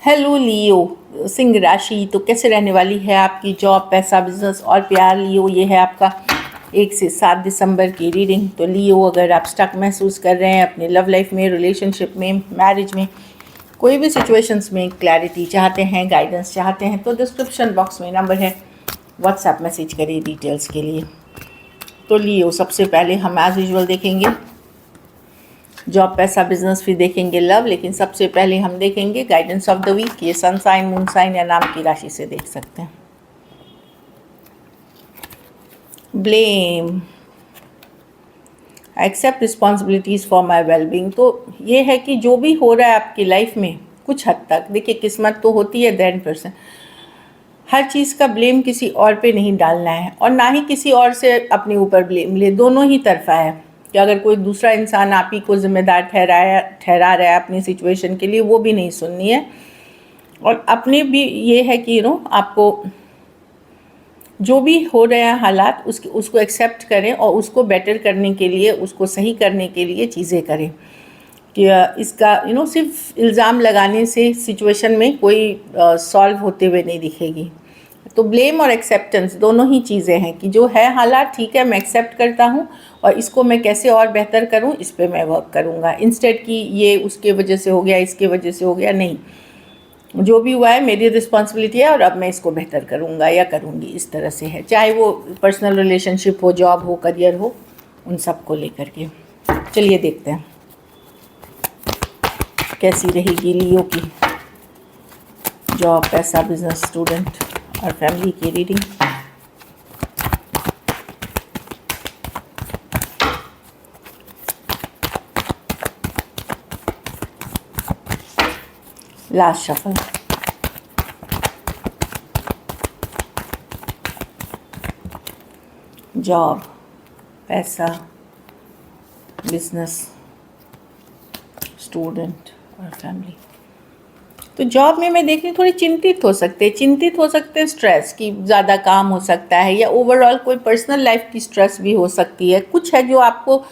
Hello लियो, सिंह राशि। तो कैसे रहने वाली है आपकी जॉब, पैसा, बिजनेस और प्यार। लियो, ये है आपका 1 से 7 दिसंबर की रीडिंग। तो लियो, अगर आप स्टक महसूस कर रहे हैं अपने लव लाइफ में, रिलेशनशिप में, मैरिज में, कोई भी सिचुएशंस में क्लैरिटी चाहते हैं, गाइडेंस चाहते हैं, तो डिस्क्रिप्शन बॉक्स में नंबर है, व्हाट्सएप मैसेज करिए डिटेल्स के लिए। तो लियो, सबसे पहले हम एज यूजुअल देखेंगे जॉब, पैसा, बिजनेस, फिर देखेंगे लव, लेकिन सबसे पहले हम देखेंगे गाइडेंस ऑफ द वीक। ये सन साइन, मून साइन या नाम की राशि से देख सकते हैं। Blame, accept responsibilities for my wellbeing. तो ये है कि जो भी हो रहा है आपकी लाइफ में, कुछ हद तक देखिए किस्मत तो होती है 10%, हर चीज़ का ब्लेम किसी और पे नहीं डालना है, और ना ही किसी और से अपने ऊपर ब्लेम ले। दोनों ही तरफा है कि अगर कोई दूसरा इंसान आप ही को जिम्मेदार ठहरा रहा है अपनी सिचुएशन के लिए, वो भी नहीं सुननी है। और अपने भी ये है कि आपको जो भी हो रहे हैं हालात, उसको एक्सेप्ट करें और उसको बेटर करने के लिए, उसको सही करने के लिए चीज़ें करें। कि इसका सिर्फ इल्ज़ाम लगाने से सिचुएशन में कोई सॉल्व होते हुए नहीं दिखेगी। तो ब्लेम और एक्सेप्टेंस दोनों ही चीज़ें हैं कि जो है हालात ठीक है, मैं एक्सेप्ट करता हूँ और इसको मैं कैसे और बेहतर करूँ, इस पे मैं वर्क करूँगा, इंस्टेड कि ये उसके वजह से हो गया, इसके वजह से हो गया। नहीं, जो भी हुआ है मेरी रिस्पॉन्सिबिलिटी है और अब मैं इसको बेहतर करूँगा या करूँगी, इस तरह से है। चाहे वो पर्सनल रिलेशनशिप हो, जॉब हो, करियर हो, उन सब को लेकर के। चलिए देखते हैं कैसी रहेगी लियो की जॉब, पैसा, बिजनेस, स्टूडेंट और फैमिली की रीडिंग। Last shuffle. जॉब, पैसा, बिजनेस, स्टूडेंट और फैमिली। तो जॉब में मैं देख रही हूँ थोड़ी चिंतित हो सकते हैं, स्ट्रेस की ज़्यादा काम हो सकता है, या ओवरऑल कोई पर्सनल लाइफ की स्ट्रेस भी हो सकती है। कुछ है जो आपको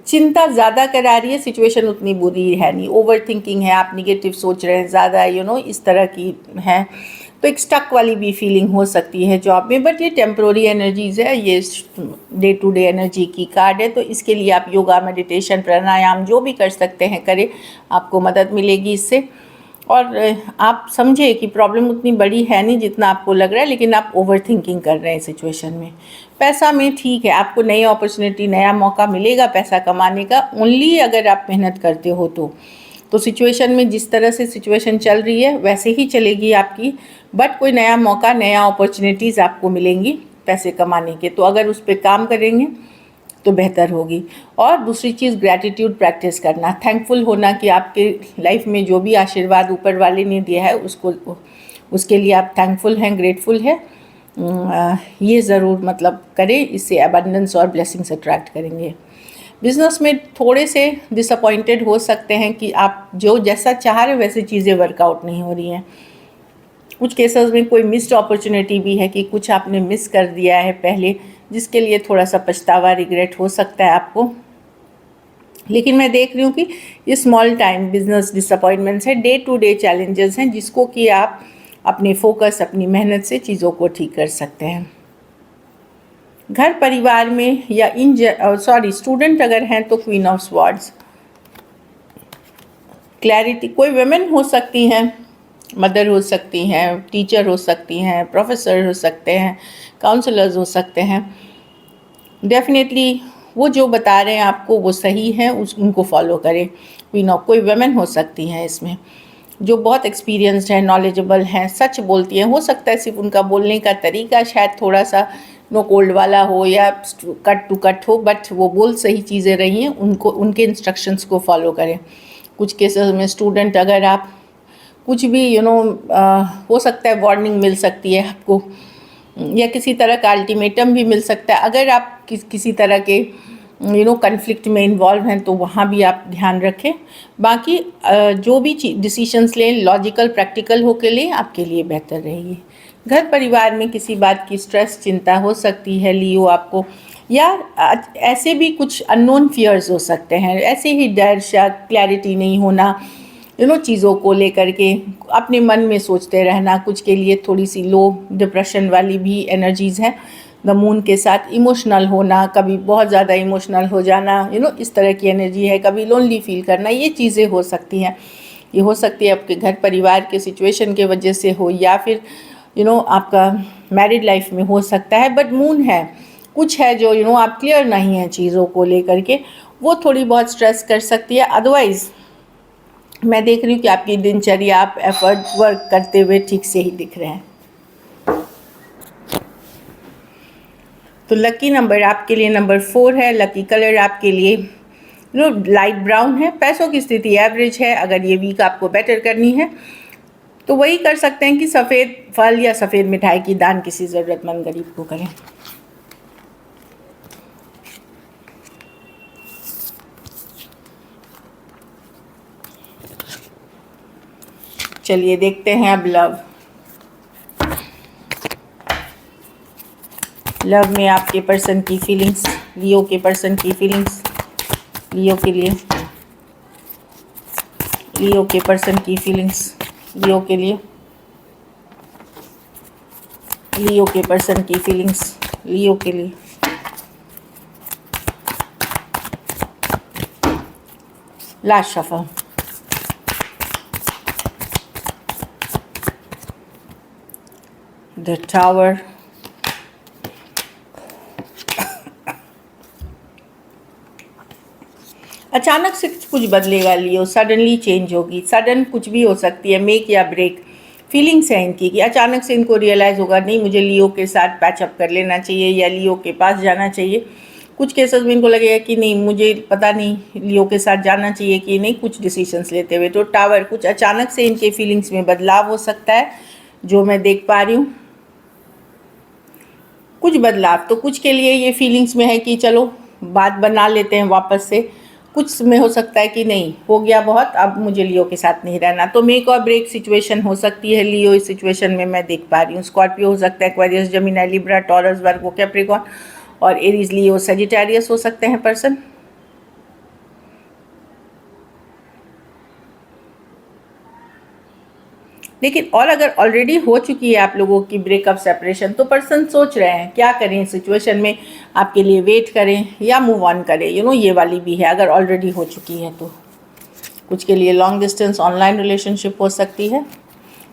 चिंता ज़्यादा करा रही है, सिचुएशन उतनी बुरी है नहीं, ओवर थिंकिंग है, आप निगेटिव सोच रहे हैं ज़्यादा, इस तरह की है। तो एक स्टक वाली भी फीलिंग हो सकती है जॉब में, बट ये टेम्प्रोरी एनर्जीज़ है, ये डे टू डे एनर्जी की कार्ड है। तो इसके लिए आप योगा, मेडिटेशन, प्राणायाम जो भी कर सकते हैं करें, आपको मदद मिलेगी इससे। और आप समझे कि प्रॉब्लम उतनी बड़ी है नहीं जितना आपको लग रहा है, लेकिन आप ओवर थिंकिंग कर रहे हैं सिचुएशन में। पैसा में ठीक है, आपको नई अपॉर्चुनिटी, नया मौका मिलेगा पैसा कमाने का, ओनली अगर आप मेहनत करते हो तो सिचुएशन में जिस तरह से सिचुएशन चल रही है वैसे ही चलेगी आपकी, बट कोई नया मौका, नया अपॉर्चुनिटीज़ आपको मिलेंगी पैसे कमाने के। तो अगर उस पर काम करेंगे तो बेहतर होगी। और दूसरी चीज़, ग्रैटिट्यूड प्रैक्टिस करना, थैंकफुल होना कि आपके लाइफ में जो भी आशीर्वाद ऊपर वाले ने दिया है उसके लिए आप थैंकफुल हैं, ग्रेटफुल है। ये ज़रूर करें, इससे अबंडेंस और ब्लेसिंग्स अट्रैक्ट करेंगे। बिज़नेस में थोड़े से डिसअपॉइंटेड हो सकते हैं कि आप जो जैसा चाह रहे वैसे चीज़ें वर्कआउट नहीं हो रही हैं। कुछ केसेस में कोई मिस्ड अपॉर्चुनिटी भी है कि कुछ आपने मिस कर दिया है पहले, जिसके लिए थोड़ा सा पछतावा, रिग्रेट हो सकता है आपको। लेकिन मैं देख रही हूँ कि ये स्मॉल टाइम बिजनेस डिसअपॉइंटमेंट्स है, डे टू डे चैलेंजेस हैं, जिसको कि आप अपने फोकस, अपनी मेहनत से चीज़ों को ठीक कर सकते हैं। घर परिवार में या स्टूडेंट अगर हैं तो क्वीन ऑफ स्वॉर्ड्स, क्लैरिटी। कोई वुमेन हो सकती हैं, मदर हो सकती हैं, टीचर हो सकती हैं, प्रोफेसर हो सकते हैं, काउंसलर्स हो सकते हैं। डेफिनेटली वो जो बता रहे हैं आपको वो सही है, उनको फॉलो करें। कोई वुमेन हो सकती हैं इसमें जो बहुत एक्सपीरियंस्ड है, नॉलेजेबल हैं, सच बोलती हैं। हो सकता है सिर्फ उनका बोलने का तरीका शायद थोड़ा सा नो कोल्ड वाला हो या कट टू कट हो, बट वो बोल सही चीज़ें रही हैं, उनके इंस्ट्रक्शंस को फॉलो करें। कुछ केसेस में स्टूडेंट अगर आप कुछ भी हो सकता है वार्निंग मिल सकती है आपको, या किसी तरह का अल्टीमेटम भी मिल सकता है। अगर आप किसी तरह के कन्फ्लिक्ट में इन्वॉल्व हैं तो वहाँ भी आप ध्यान रखें। बाकी जो भी डिसीशंस लें, लॉजिकल, प्रैक्टिकल होकर लें, आपके लिए बेहतर रहेगी। घर परिवार में किसी बात की स्ट्रेस, चिंता हो सकती है लियो आपको, या ऐसे भी कुछ अननोन फियर्स हो सकते हैं, ऐसे ही डर, शक, क्लैरिटी नहीं होना, चीज़ों को लेकर के अपने मन में सोचते रहना, कुछ के लिए थोड़ी सी लो डिप्रेशन वाली भी एनर्जीज़ हैं द मून के साथ। इमोशनल होना, कभी बहुत ज़्यादा इमोशनल हो जाना, इस तरह की एनर्जी है। कभी लोनली फील करना, ये चीज़ें हो सकती हैं। ये हो सकती है आपके घर परिवार के सिचुएशन के वजह से हो, या फिर आपका मैरिड लाइफ में हो सकता है। बट मून है, कुछ है जो आप क्लियर नहीं हैं चीज़ों को लेकर के, वो थोड़ी बहुत स्ट्रेस कर सकती है। अदरवाइज़ मैं देख रही हूँ कि आपकी दिनचर्या, आप एफर्ट वर्क करते हुए ठीक से ही दिख रहे हैं। तो लकी नंबर आपके लिए नंबर 4 है। लकी कलर आपके लिए लाइट ब्राउन है। पैसों की स्थिति एवरेज है। अगर ये वीक आपको बेटर करनी है तो वही कर सकते हैं कि सफ़ेद फल या सफ़ेद मिठाई की दान किसी ज़रूरतमंद गरीब को करें। चलिए देखते हैं अब लव में आपके पर्सन की फीलिंग्स, लियो के पर्सन की फीलिंग्स, लियो के लिए, लियो के पर्सन की फीलिंग्स, लियो के लिए, लियो के पर्सन की फीलिंग्स, लियो के लिए। Last shuffle. द टावर, अचानक से कुछ बदलेगा लियो, सडनली चेंज होगी। सडन कुछ भी हो सकती है, मेक या ब्रेक फीलिंग्स है इनकी कि अचानक से इनको रियलाइज़ होगा नहीं मुझे लियो के साथ पैचअप कर लेना चाहिए या लियो के पास जाना चाहिए। कुछ केसेस में इनको लगेगा कि नहीं मुझे पता नहीं लियो के साथ जाना चाहिए कि नहीं, कुछ डिसीजंस लेते हुए। तो टावर, कुछ अचानक से इनके फीलिंग्स में बदलाव हो सकता है जो मैं देख पा रही हूँ। कुछ बदलाव तो कुछ के लिए ये फीलिंग्स में है कि चलो बात बना लेते हैं वापस से। कुछ में हो सकता है कि नहीं हो गया बहुत, अब मुझे लियो के साथ नहीं रहना। तो मेक और ब्रेक सिचुएशन हो सकती है लियो इस सिचुएशन में मैं देख पा रही हूँ। स्कॉर्पियो हो सकता है, Aquarius, Gemini, Libra, Taurus, Virgo, Capricorn और एरीज, लियो, सजिटेरियस हो सकते हैं पर्सन। लेकिन और अगर ऑलरेडी हो चुकी है आप लोगों की ब्रेकअप सेपरेशन तो पर्सन सोच रहे हैं क्या करें इस सिचुएशन में, आपके लिए वेट करें या मूव ऑन करें। ये वाली भी है अगर ऑलरेडी हो चुकी है तो। कुछ के लिए लॉन्ग डिस्टेंस ऑनलाइन रिलेशनशिप हो सकती है।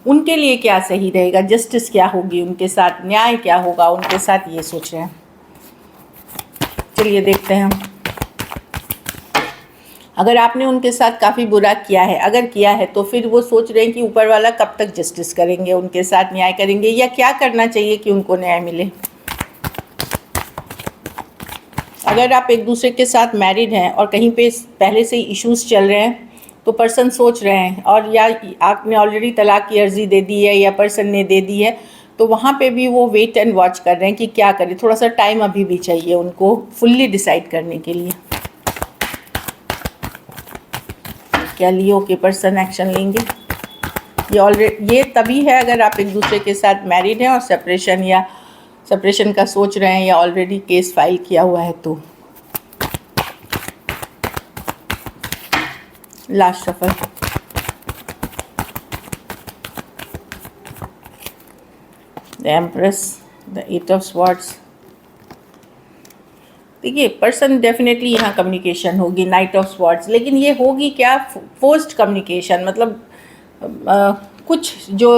उनके लिए क्या सही रहेगा, जस्टिस क्या होगी उनके साथ, न्याय क्या होगा उनके साथ, ये सोच रहे हैं। चलिए देखते हैं। अगर आपने उनके साथ काफ़ी बुरा किया है, अगर किया है तो फिर वो सोच रहे हैं कि ऊपर वाला कब तक जस्टिस करेंगे, उनके साथ न्याय करेंगे या क्या करना चाहिए कि उनको न्याय मिले। अगर आप एक दूसरे के साथ मैरिड हैं और कहीं पे पहले से इश्यूज चल रहे हैं तो पर्सन सोच रहे हैं, और या आपने ऑलरेडी तलाक की अर्जी दे दी है या पर्सन ने दे दी है तो वहाँ पे भी वो वेट एंड वॉच कर रहे हैं कि क्या करें। थोड़ा सा टाइम अभी भी चाहिए उनको फुल्ली डिसाइड करने के लिए। क्या लियो के पर्सन एक्शन लेंगे? ये तभी है अगर आप एक दूसरे के साथ मैरिड हैं और सेपरेशन का सोच रहे हैं या ऑलरेडी केस फाइल किया हुआ है तो। Last suffer. The empress, the 8 of swords. देखिए पर्सन डेफिनेटली यहाँ कम्युनिकेशन होगी, नाइट ऑफ स्वॉर्ड्स, लेकिन ये होगी क्या, फोर्स्ड कम्युनिकेशन। मतलब कुछ जो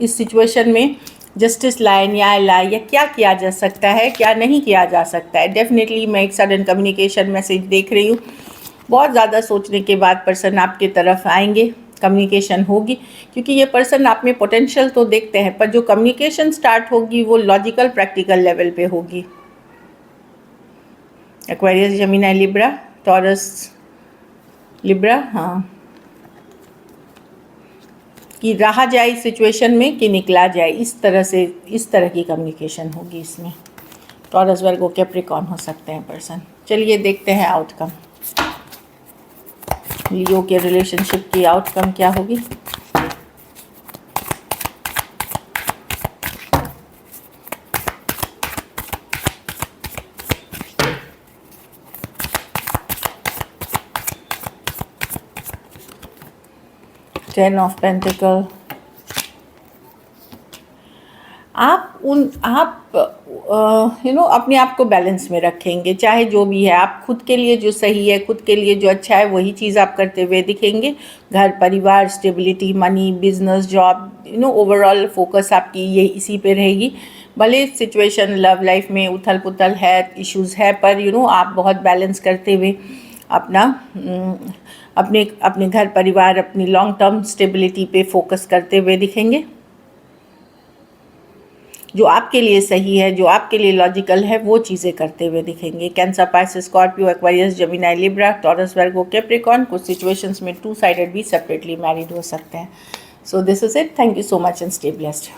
इस सिचुएशन में जस्टिस लाए, न्याय लाए, या क्या किया जा सकता है क्या नहीं किया जा सकता है। डेफिनेटली मैं एक सडन कम्युनिकेशन मैसेज देख रही हूँ। बहुत ज़्यादा सोचने के बाद पर्सन आपके तरफ आएंगे, कम्युनिकेशन होगी, क्योंकि ये पर्सन आप में पोटेंशियल तो देखते हैं पर जो कम्युनिकेशन स्टार्ट होगी वो लॉजिकल प्रैक्टिकल लेवल पे होगी। Aquarius, Gemini, Libra, taurus, Libra, हाँ, कि रहा जाए इस सिचुएशन में कि निकला जाए, इस तरह की कम्युनिकेशन होगी इसमें। टॉरस, वर्गो, कैप्रिकॉर्न हो सकते हैं पर्सन। चलिए देखते हैं आउटकम, लियो के रिलेशनशिप की आउटकम क्या होगी। 10 ऑफ पेंटिकल। आप अपने आप को बैलेंस में रखेंगे, चाहे जो भी है। आप खुद के लिए जो सही है, खुद के लिए जो अच्छा है, वही चीज़ आप करते हुए दिखेंगे। घर परिवार, stability, money, business, job, overall focus आपकी ये इसी पे रहेगी। भले सिचुएशन लव लाइफ में उथल पुथल है, इश्यूज़ है, पर आप बहुत बैलेंस करते हुए अपना अपने घर परिवार, अपनी लॉन्ग टर्म स्टेबिलिटी पे फोकस करते हुए दिखेंगे। जो आपके लिए सही है, जो आपके लिए लॉजिकल है, वो चीज़ें करते हुए दिखेंगे। Cancer, Pisces, Scorpio, Aquarius, Gemini, Libra, Taurus, Virgo, Capricorn. कुछ सिचुएशंस में 2 साइडेड भी सेपरेटली मैरिड हो सकते हैं। So this is it. Thank you so much and stay blessed.